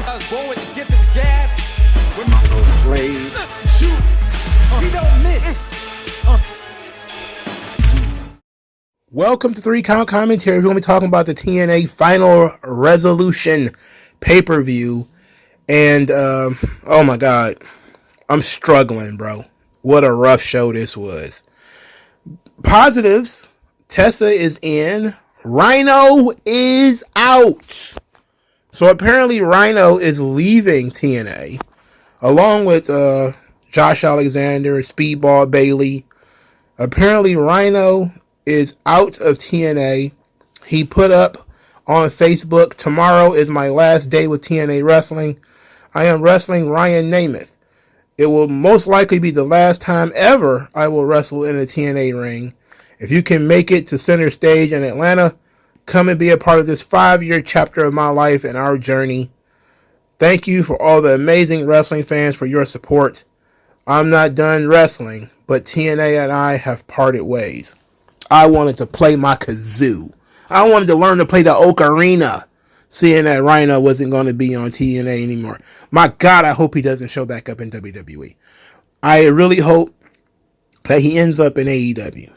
Born with the gift of the gab. With MagMongoSlade. Shoot. He don't miss. Welcome to 3 Count Commentary. We're going to be talking about the TNA Final Resolution pay-per-view. And, oh my God, I'm struggling, bro. What a rough show this was. Positives, Tessa is in. Rhino is out. So apparently Rhino is leaving TNA, along with Josh Alexander, Speedball Bailey. Apparently Rhino is out of TNA. He put up on Facebook, "Tomorrow is my last day with TNA Wrestling. I am wrestling Ryan Nemeth. It will most likely be the last time ever I will wrestle in a TNA ring. If you can make it to center stage in Atlanta, come and be a part of this 5-year chapter of my life and our journey. Thank you for all the amazing wrestling fans for your support. I'm not done wrestling, but TNA and I have parted ways." I wanted to play my kazoo. I wanted to learn to play the ocarina, seeing that Rhino wasn't going to be on TNA anymore. My God, I hope he doesn't show back up in WWE. I really hope that he ends up in AEW.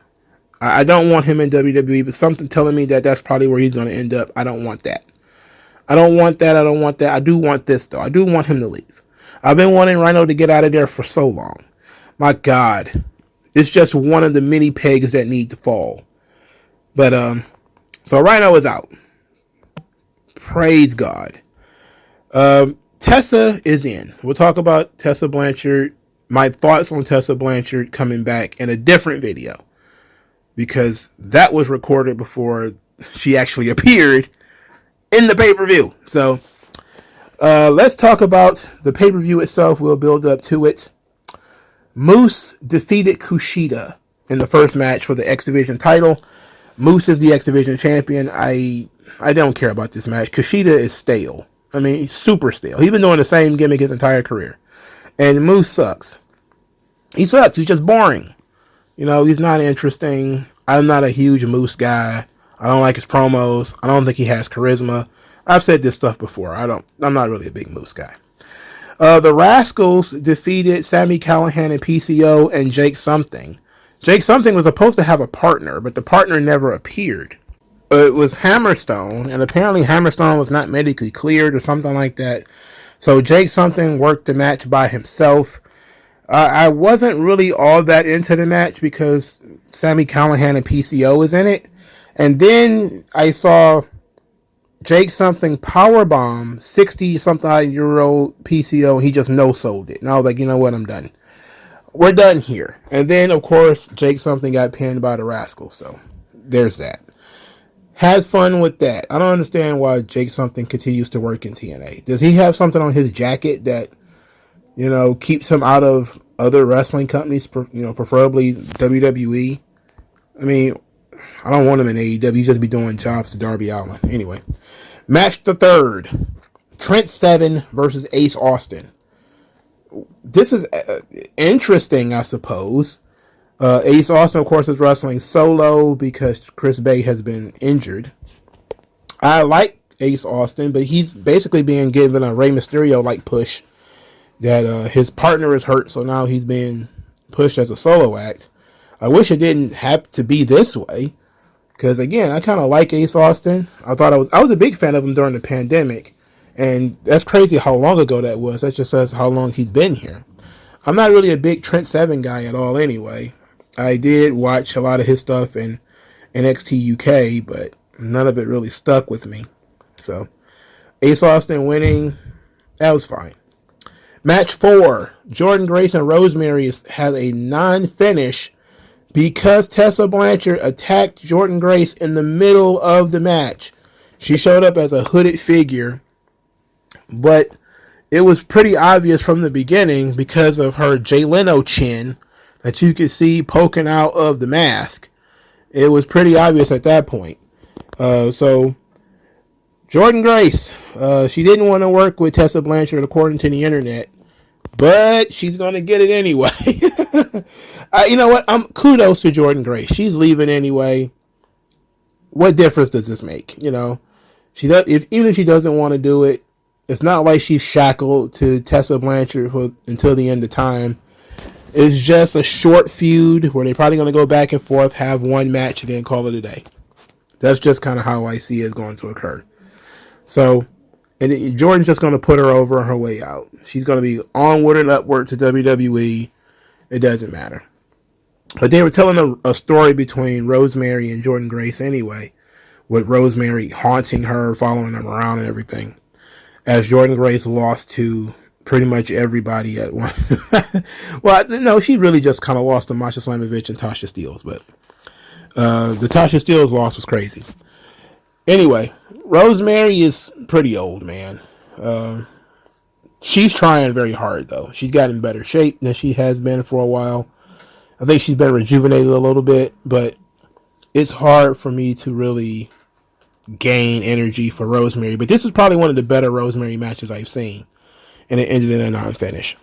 I don't want him in WWE, but something telling me that that's probably where he's going to end up. I don't want that. I don't want that. I do want this, though. I do want him to leave. I've been wanting Rhino to get out of there for so long. My God. It's just one of the many pegs that need to fall. But, so Rhino is out. Praise God. Tessa is in. We'll talk about Tessa Blanchard. My thoughts on Tessa Blanchard coming back in a different video, because that was recorded before she actually appeared in the pay-per-view. So, let's talk about the pay-per-view itself. We'll build up to it. Moose defeated Kushida in the first match for the X Division title. Moose is the X Division champion. I don't care about this match. Kushida is stale. I mean, he's super stale. He's been doing the same gimmick his entire career. And Moose sucks. He sucks. He's just boring. You know, he's not interesting. I'm not a huge Moose guy. I don't like his promos. I don't think he has charisma. I've said this stuff before. I'm not really a big Moose guy. The Rascals defeated Sami Callihan and PCO and Jake Something. Jake Something was supposed to have a partner, but the partner never appeared. It was Hammerstone, and apparently Hammerstone was not medically cleared or something like that. So Jake Something worked the match by himself. I wasn't really all that into the match because Sami Callihan and PCO was in it. And then I saw Jake Something powerbomb 60-something-year-old PCO, and he just no-sold it. And I was like, you know what, I'm done. We're done here. And then, of course, Jake Something got pinned by the Rascals, so there's that. Has fun with that. I don't understand why Jake Something continues to work in TNA. Does he have something on his jacket that, you know, keeps him out of other wrestling companies, preferably WWE? I mean, I don't want him in AEW. He just be doing jobs to Darby Allin. Anyway, match the third. Trent Seven versus Ace Austin. This is interesting, I suppose. Ace Austin, of course, is wrestling solo because Chris Bay has been injured. I like Ace Austin, but he's basically being given a Rey Mysterio-like push that his partner is hurt, so now he's being pushed as a solo act. I wish it didn't have to be this way, because again, I kind of like Ace Austin. I was a big fan of him during the pandemic, and that's crazy how long ago that was. That just says how long he's been here. I'm not really a big Trent Seven guy at all anyway. I did watch a lot of his stuff in NXT UK, but none of it really stuck with me. So, Ace Austin winning, that was fine. Match 4, Jordynne Grace and Rosemary has a non-finish because Tessa Blanchard attacked Jordynne Grace in the middle of the match. She showed up as a hooded figure, but it was pretty obvious from the beginning because of her Jay Leno chin that you could see poking out of the mask. It was pretty obvious at that point. So Jordynne Grace, she didn't want to work with Tessa Blanchard according to the internet, but she's going to get it anyway. You know what? Kudos to Jordynne Grace. She's leaving anyway. What difference does this make? You know, even if she doesn't want to do it, It's not like she's shackled to Tessa Blanchard until the end of time. It's just a short feud where they're probably going to go back and forth, have one match, and then call it a day. That's just kind of how I see it going to occur. So, and Jordan's just going to put her over on her way out. She's going to be onward and upward to WWE. It doesn't matter. But they were telling a story between Rosemary and Jordynne Grace anyway, with Rosemary haunting her, following them around and everything, as Jordynne Grace lost to pretty much everybody at one. Well, no, she really just kind of lost to Masha Slamovich and Tasha Steelz, but the Tasha Steelz loss was crazy. Anyway, Rosemary is pretty old, man. She's trying very hard, though. She's got in better shape than she has been for a while. I think she's been rejuvenated a little bit, but it's hard for me to really gain energy for Rosemary. But this is probably one of the better Rosemary matches I've seen, and it ended in a non-finish.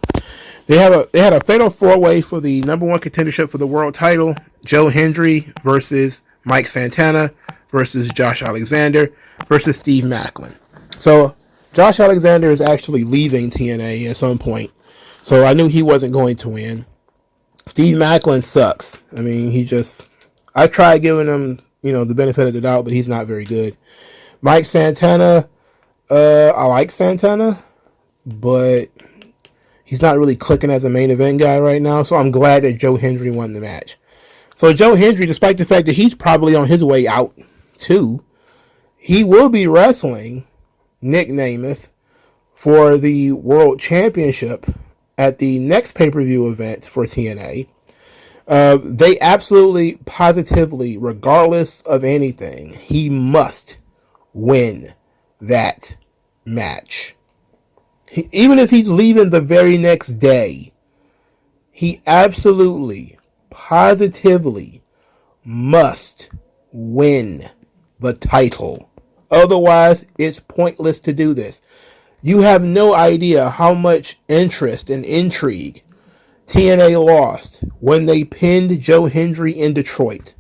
They had a fatal 4-way for the number one contendership for the world title. Joe Hendry versus Mike Santana versus Josh Alexander versus Steve Maclin. So Josh Alexander is actually leaving TNA at some point, so I knew he wasn't going to win. Steve Maclin sucks. I mean, I tried giving him, the benefit of the doubt, but he's not very good. Mike Santana, I like Santana, but he's not really clicking as a main event guy right now, so I'm glad that Joe Hendry won the match. So Joe Hendry, despite the fact that he's probably on his way out too, he will be wrestling Nick Namath for the World Championship at the next pay-per-view event for TNA. They absolutely, positively, regardless of anything, he must win that match. Even if he's leaving the very next day, he absolutely, positively must win the title. Otherwise, it's pointless to do this. You have no idea how much interest and intrigue TNA lost when they pinned Joe Hendry in Detroit.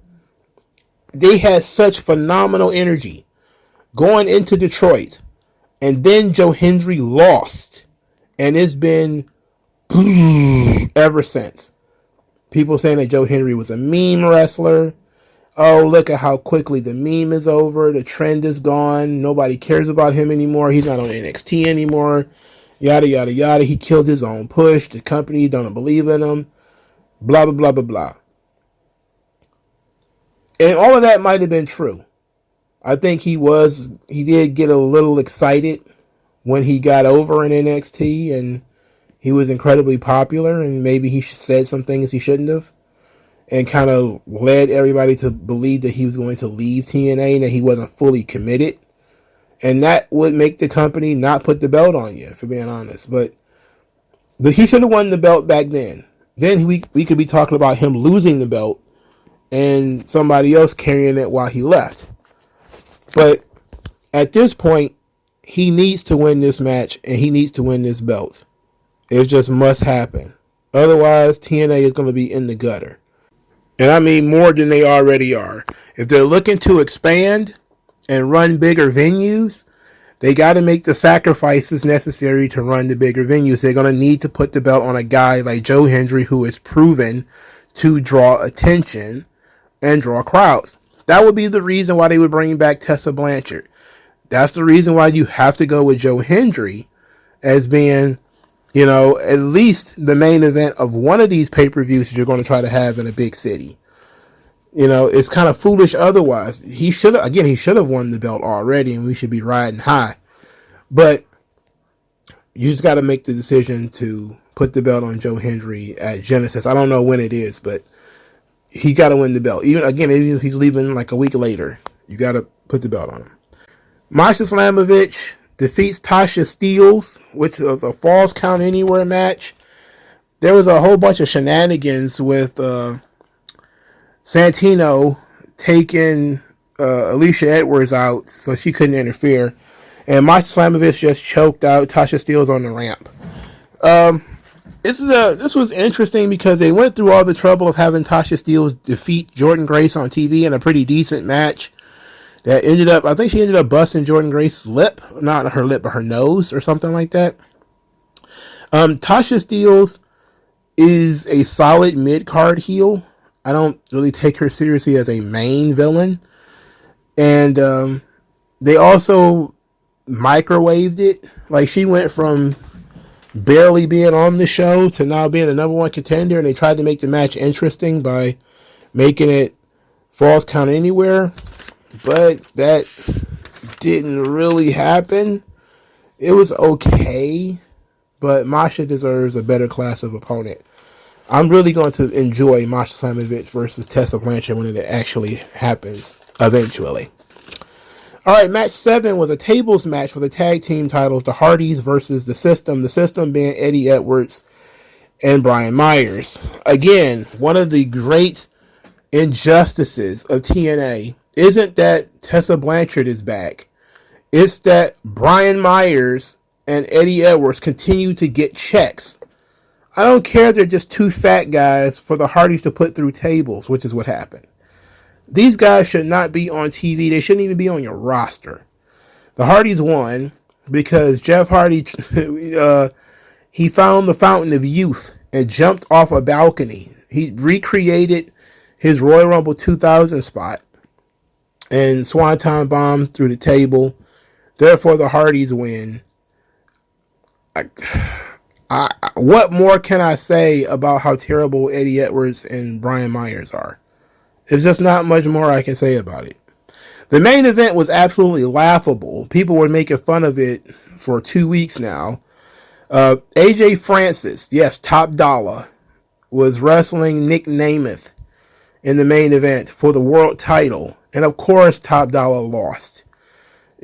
They had such phenomenal energy going into Detroit, and then Joe Hendry lost, and it's been ever since. People saying that Joe Hendry was a meme wrestler. Oh, look at how quickly the meme is over. The trend is gone. Nobody cares about him anymore. He's not on NXT anymore. Yada, yada, yada. He killed his own push. The company don't believe in him. Blah, blah, blah, blah, blah. And all of that might have been true. I think he did get a little excited when he got over in NXT, and he was incredibly popular, and maybe he said some things he shouldn't have, and kind of led everybody to believe that he was going to leave TNA and that he wasn't fully committed. And that would make the company not put the belt on you, for being honest. But he should have won the belt back then. Then we could be talking about him losing the belt and somebody else carrying it while he left. But at this point, he needs to win this match and he needs to win this belt. It just must happen. Otherwise, TNA is going to be in the gutter. And I mean more than they already are. If they're looking to expand and run bigger venues, they got to make the sacrifices necessary to run the bigger venues. They're going to need to put the belt on a guy like Joe Hendry, who is proven to draw attention and draw crowds. That would be the reason why they would bring back Tessa Blanchard. That's the reason why you have to go with Joe Hendry as being, at least the main event of one of these pay-per-views that you're going to try to have in a big city. It's kind of foolish otherwise. He should have won the belt already, and we should be riding high. But you just got to make the decision to put the belt on Joe Hendry at Genesis. I don't know when it is, but he got to win the belt. Even if he's leaving like a week later, you got to put the belt on him. Masha Slamovich defeats Tasha Steelz, which was a Falls Count Anywhere match. There was a whole bunch of shenanigans with Santino taking Alicia Edwards out so she couldn't interfere. And Masha Slamovich just choked out Tasha Steelz on the ramp. This was interesting because they went through all the trouble of having Tasha Steelz defeat Jordynne Grace on TV in a pretty decent match. that ended up, I think she ended up busting Jordan Grace's lip, not her lip, but her nose or something like that. Tasha Steelz is a solid mid-card heel. I don't really take her seriously as a main villain. And they also microwaved it. Like, she went from barely being on the show to now being the number one contender, and they tried to make the match interesting by making it Falls Count Anywhere, but that didn't really happen. It was okay, but Masha deserves a better class of opponent. I'm really going to enjoy Masha Slamovich versus Tessa Blanchard when it actually happens eventually. Alright, match 7 was a tables match for the tag team titles, the Hardys versus the System being Eddie Edwards and Brian Myers. Again, one of the great injustices of TNA isn't that Tessa Blanchard is back. It's that Brian Myers and Eddie Edwards continue to get checks. I don't care if they're just two fat guys for the Hardys to put through tables, which is what happened. These guys should not be on TV. They shouldn't even be on your roster. The Hardys won because Jeff Hardy, he found the fountain of youth and jumped off a balcony. He recreated his Royal Rumble 2000 spot and Swanton bomb through the table. Therefore, the Hardys win. What more can I say about how terrible Eddie Edwards and Brian Myers are? There's just not much more I can say about it. The main event was absolutely laughable. People were making fun of it for 2 weeks now. AJ Francis, yes, Top Dollar, was wrestling Nick Namath in the main event for the world title. And of course, Top Dollar lost.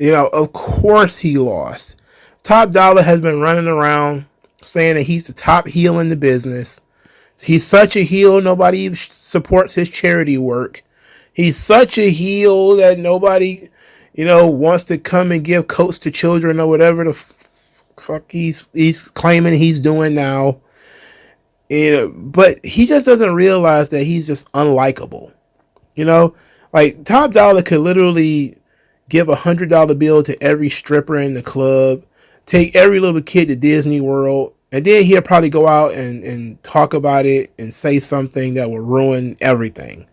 Of course he lost. Top Dollar has been running around saying that he's the top heel in the business. He's such a heel, nobody supports his charity work. He's such a heel that nobody, wants to come and give coats to children or whatever the fuck he's claiming he's doing now. But he just doesn't realize that he's just unlikable. Like Top Dollar could literally give $100 bill to every stripper in the club, take every little kid to Disney World, and then he'll probably go out and talk about it and say something that will ruin everything.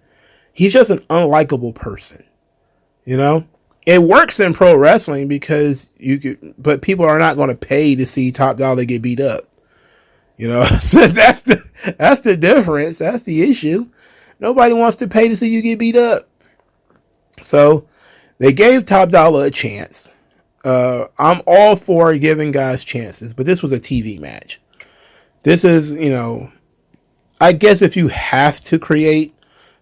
He's just an unlikable person. It works in pro wrestling because but people are not going to pay to see Top Dollar get beat up. So that's the difference. That's the issue. Nobody wants to pay to see you get beat up. So they gave Top Dollar a chance. I'm all for giving guys chances, but this was a TV match. This is, I guess if you have to create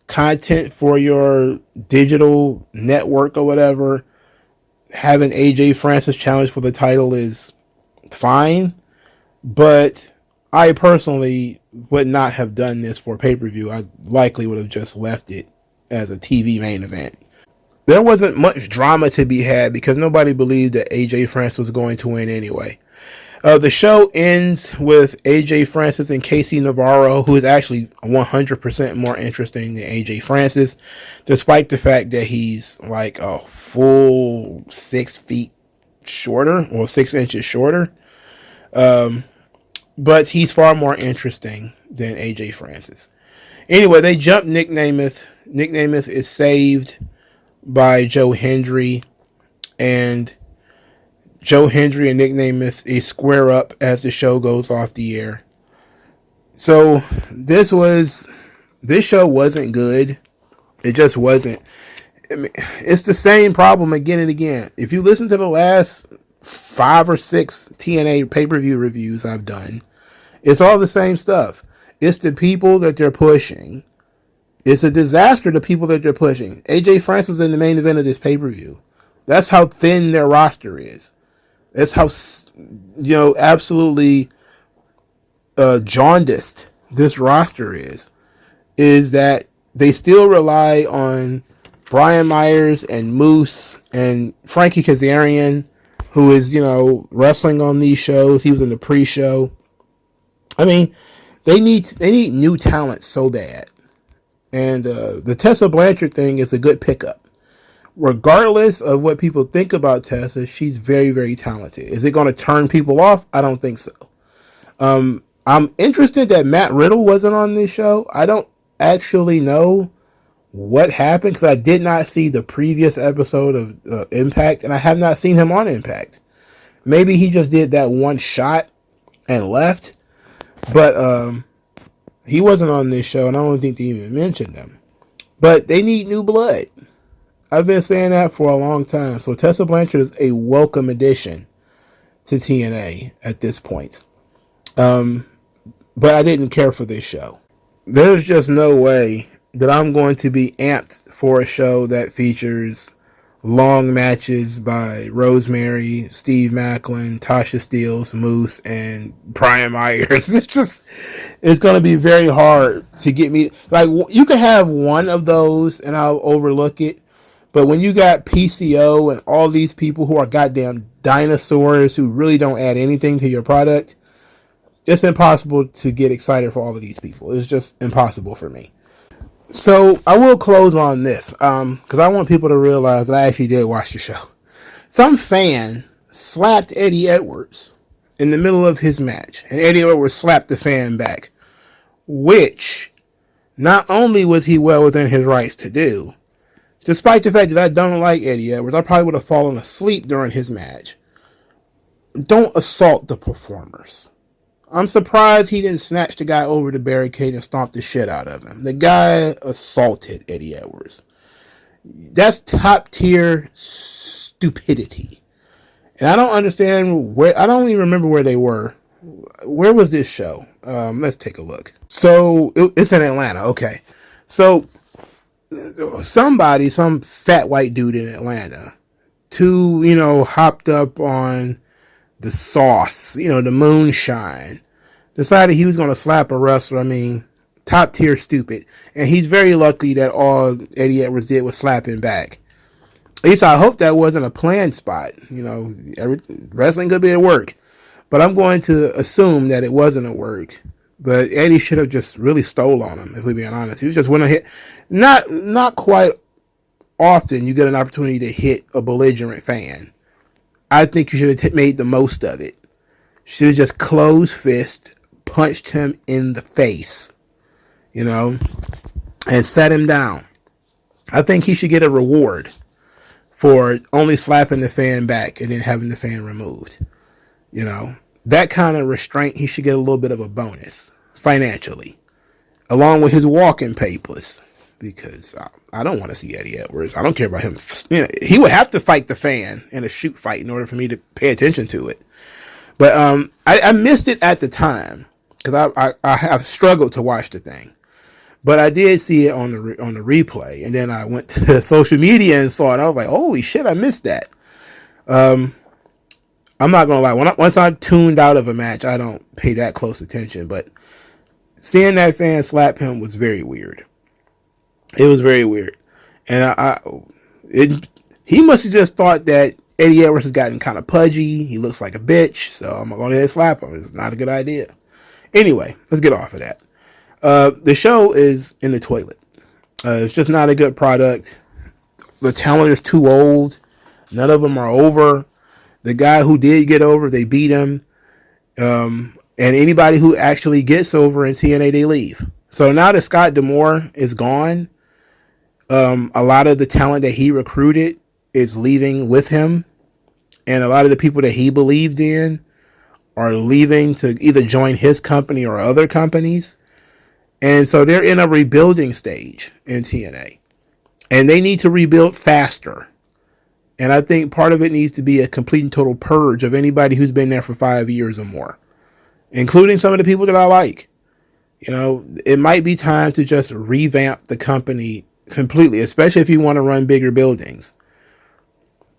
content for your digital network or whatever, having AJ Francis challenge for the title is fine, but I personally would not have done this for pay-per-view. I likely would have just left it as a TV main event. There wasn't much drama to be had because nobody believed that AJ Francis was going to win anyway. The show ends with AJ Francis and Casey Navarro, who is actually 100% more interesting than AJ Francis, despite the fact that he's like a full 6 feet shorter, or 6 inches shorter. But he's far more interesting than AJ Francis. Anyway, they jump Nick Namath. Nick Namath is saved by Joe Hendry, and Joe Hendry and Nick Namath is square up as the show goes off the air. So this show wasn't good. It just wasn't. I mean, it's the same problem again and again. If you listen to the last 5 or 6 TNA pay-per-view reviews I've done, it's all the same stuff. It's the people that they're pushing. It's a disaster, the people that they're pushing. AJ Francis was in the main event of this pay-per-view. That's how thin their roster is. That's how, absolutely jaundiced this roster is. Is that they still rely on Brian Myers and Moose and Frankie Kazarian, who is, wrestling on these shows. He was in the pre-show. I mean, they need new talent so bad. And the Tessa Blanchard thing is a good pickup. regardless of what people think about Tessa, she's very, very talented. Is it going to turn people off? I don't think so. I'm interested that Matt Riddle wasn't on this show. I don't actually know what happened because I did not see the previous episode of Impact, and I have not seen him on Impact. Maybe he just did that one shot and left, but he wasn't on this show, and I don't think they even mentioned him. But they need new blood. I've been saying that for a long time. So Tessa Blanchard is a welcome addition to TNA at this point. But I didn't care for this show. There's just no way that I'm going to be amped for a show that features long matches by Rosemary, Steve Macklin, Tasha Steelz, Moose, and Brian Myers. It's going to be very hard to get me. Like, you can have one of those and I'll overlook it. But when you got PCO and all these people who are goddamn dinosaurs who really don't add anything to your product, it's impossible to get excited for all of these people. It's just impossible for me. So I will close on this because I want people to realize that I actually did watch the show. Some fan slapped Eddie Edwards in the middle of his match, and Eddie Edwards slapped the fan back, which not only was he well within his rights to do, despite the fact that I don't like Eddie Edwards, I probably would have fallen asleep during his match. Don't assault the performers. I'm surprised he didn't snatch the guy over the barricade and stomp the shit out of him. The guy assaulted Eddie Edwards. That's top tier stupidity. And I don't understand where, I don't even remember where they were. Where was this show? Let's take a look. So it's in Atlanta. Okay. So some fat white dude in Atlanta, hopped up on the sauce, the moonshine, decided he was going to slap a wrestler. I mean, top tier stupid. And he's very lucky that all Eddie Edwards did was slap him back. At least I hope that wasn't a planned spot. Wrestling could be at work. But I'm going to assume that it wasn't a work. But Eddie should have just really stole on him, if we're being honest. He was just went to hit. Not quite often you get an opportunity to hit a belligerent fan. I think you should have made the most of it. Should have just closed fist, punched him in the face, and set him down. I think he should get a reward for only slapping the fan back and then having the fan removed. That kind of restraint, he should get a little bit of a bonus financially, along with his walking papers. Because I don't want to see Eddie Edwards. I don't care about him. He would have to fight the fan in a shoot fight in order for me to pay attention to it. But I missed it at the time because I have struggled to watch the thing. But I did see it on the replay, and then I went to social media and saw it. I was like, "Holy shit, I missed that." I'm not gonna lie. Once I tuned out of a match, I don't pay that close attention. But seeing that fan slap him was very weird. It was very weird. And he must have just thought that Eddie Edwards has gotten kind of pudgy. He looks like a bitch, so I'm going to go ahead and slap him. It's not a good idea. Anyway, let's get off of that. The show is in the toilet. It's just not a good product. The talent is too old. None of them are over. The guy who did get over, they beat him. And anybody who actually gets over in TNA, they leave. So now that Scott D'Amore is gone, a lot of the talent that he recruited is leaving with him. And a lot of the people that he believed in are leaving to either join his company or other companies. And so they're in a rebuilding stage in TNA. And they need to rebuild faster. And I think part of it needs to be a complete and total purge of anybody who's been there for 5 years or more, including some of the people that I like. It might be time to just revamp the company completely, especially if you want to run bigger buildings.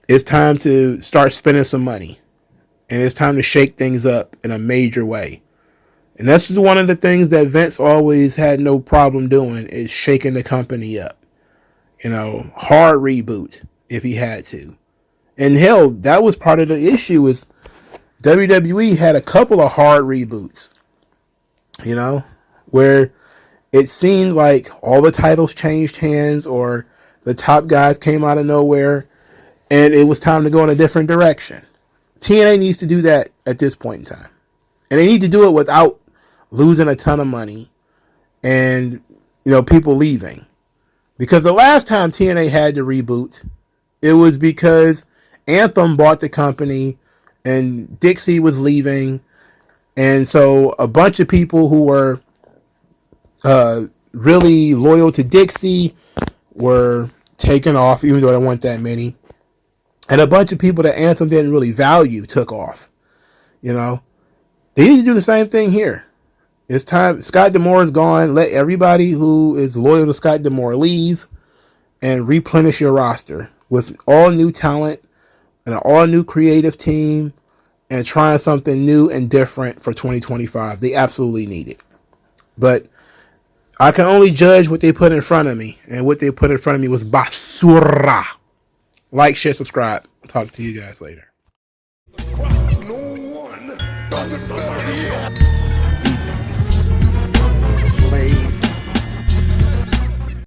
It's time to start spending some money, and it's time to shake things up in a major way. And this is one of the things that Vince always had no problem doing, is shaking the company up. Hard reboot if he had to. And hell, that was part of the issue, is WWE had a couple of hard reboots, where it seemed like all the titles changed hands, or The top guys came out of nowhere, and it was time to go in a different direction. TNA needs to do that at this point in time. And they need to do it without losing a ton of money and, people leaving. Because the last time TNA had to reboot, it was because Anthem bought the company and Dixie was leaving. And so a bunch of people who were really loyal to Dixie were taken off, even though there weren't that many. And a bunch of people that Anthem didn't really value took off. They need to do the same thing here. It's time. Scott D'Amore is gone. Let everybody who is loyal to Scott D'Amore leave and replenish your roster with all new talent and an all new creative team and trying something new and different for 2025. They absolutely need it. But I can only judge what they put in front of me. And what they put in front of me was basura. Like, share, subscribe. Talk to you guys later. No one does it better.